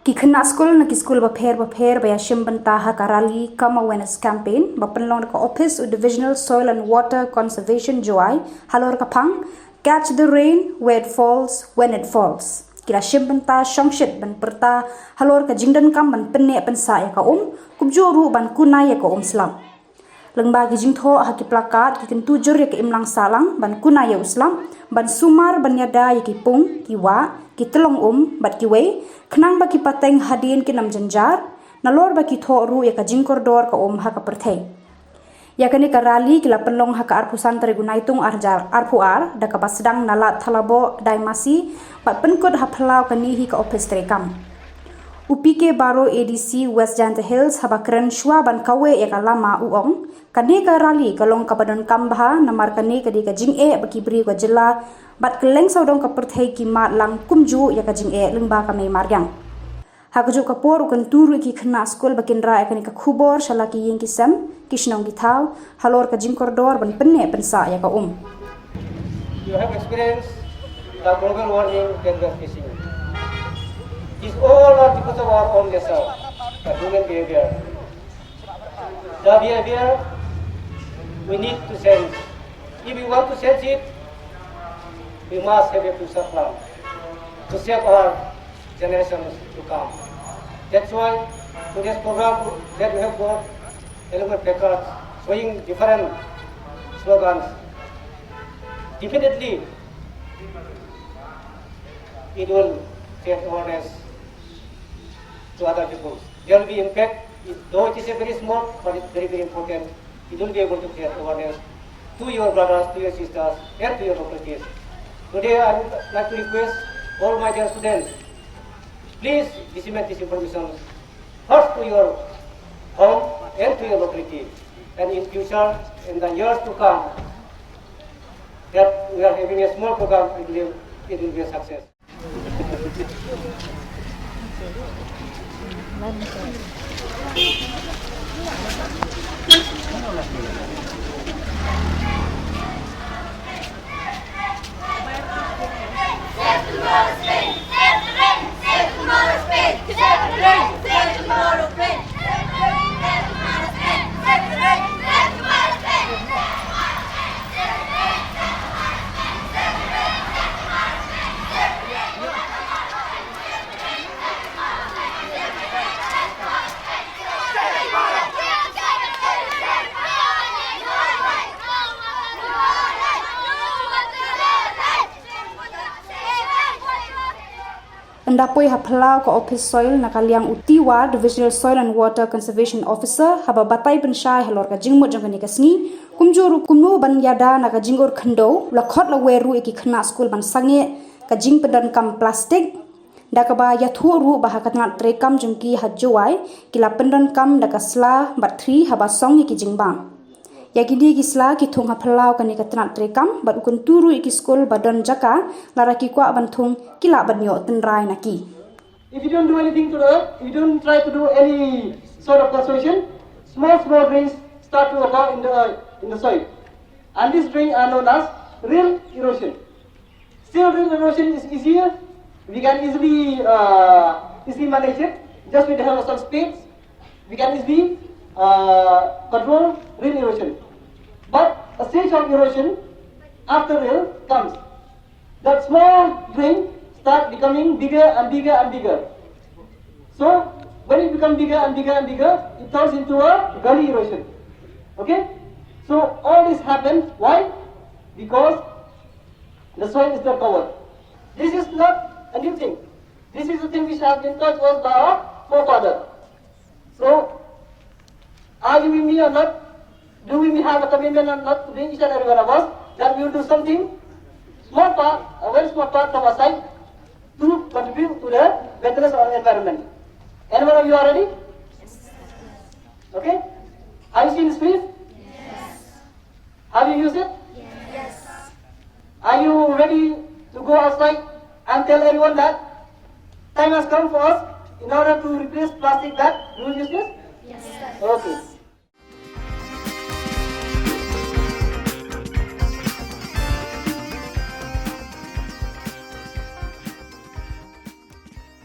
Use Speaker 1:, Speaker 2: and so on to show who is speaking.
Speaker 1: Ki kena school na ki school ba pher ba yashim banta ha karali come awareness campaign ba penlong ka office of divisional soil and water conservation joy halor ka pang catch the rain where it falls when it falls kila shim banta shongshit ban perta halor ka jingdan kam ban penne pensa ya ka kubjuru ban kunai ya ka slam lengba ki jingtho ha ki plakat ki kentu jur ya ka imlang salang ban kunai ya uslam ban sumar ban yada ya ki pung ki wa ki telong bat ki wei khnang ba ki pateng hadin ki nam janjar nalor ba ki tho ru ya ka jingkor dor ka ha ka perthei ya kani ka rali ki la penlong ha ka arpusan tare gunaitung arjar arpuar da ka basdang nala thalabo daimasi bat penkod ha phlau kani hi ka office trekam upike baro adc west janta hills habakran shwa ban kawe ya ka lama uong kani ka rali kalong ka badon kambha namar kani ka di ka jing ba ki bri ka jilla bat keleng saudong ka perthei ki mat lang kumju ya ka jing lengba ka mai margyang hakju ka por kan turu ki khna skol bakindra ya kani ka khubor shala ki yeng ki sam kishnong ki thau halor ka jing kordor ban penne pensa ya ka
Speaker 2: You have experienced the global warming that we are facing. It's all not because of our own nature, the human behavior. The behavior we need to change. If we want to change it, we must have a future plan to save our generations to come. That's why today's program that we have got element placards showing different slogans. Definitely, it will create awareness to other people. There will be impact, though it is a very small, but it's very, very important. It will be able to create awareness to your brothers, to your sisters, and to your localities. Today, I would like to request all my dear students, please disseminate this information first to your home and to your locality, and in future, in the years to come, that we are having a small program, it will be a success.
Speaker 1: Ndapoi haplau ka office soil nakaliang utiwa divisional soil and water conservation officer haba batai penshai halor ka jingmo jangani kasni kumjuru kumnu ban yada naka jingor khando lakhot la weru iki khna school ban sange ka jing pedan kam plastic dakaba ya thu ru bah ka tngat trekam jungki hajwai kila pendan kam daka sla bat 3 haba song iki jingbang yakini gisla ki thung haplau kani ka tnat trekam bat ukun turu iki school badon jaka laraki kwa ban thung kila banyo tenrai naki.
Speaker 2: If you don't do anything to the, you don't try to do any sort of conservation, small drains start to occur in the soil, and these drains are known as real erosion. Still, real erosion is easier. We can easily manage it just with the help of some spades. We can easily control real erosion. But a stage of erosion after rail comes. That small drain start becoming bigger and bigger and bigger. So when it becomes bigger and bigger and bigger, it turns into a gully erosion. Okay? So all this happens. Why? Because the soil is not covered. This is not a new thing. This is a thing which has been taught us by our forefather. So are you with me or not? Do we have a commitment or not to doing each and every one of us that we will do something, small part, a very small part from our side to contribute to the betterness of our environment? Any one of you are ready? Yes. Okay? Have you seen the spirit? Yes. Have you used it? Yes. Are you ready to go outside and tell everyone that time has come for us in order to replace plastic that we will use this? Yes. Okay.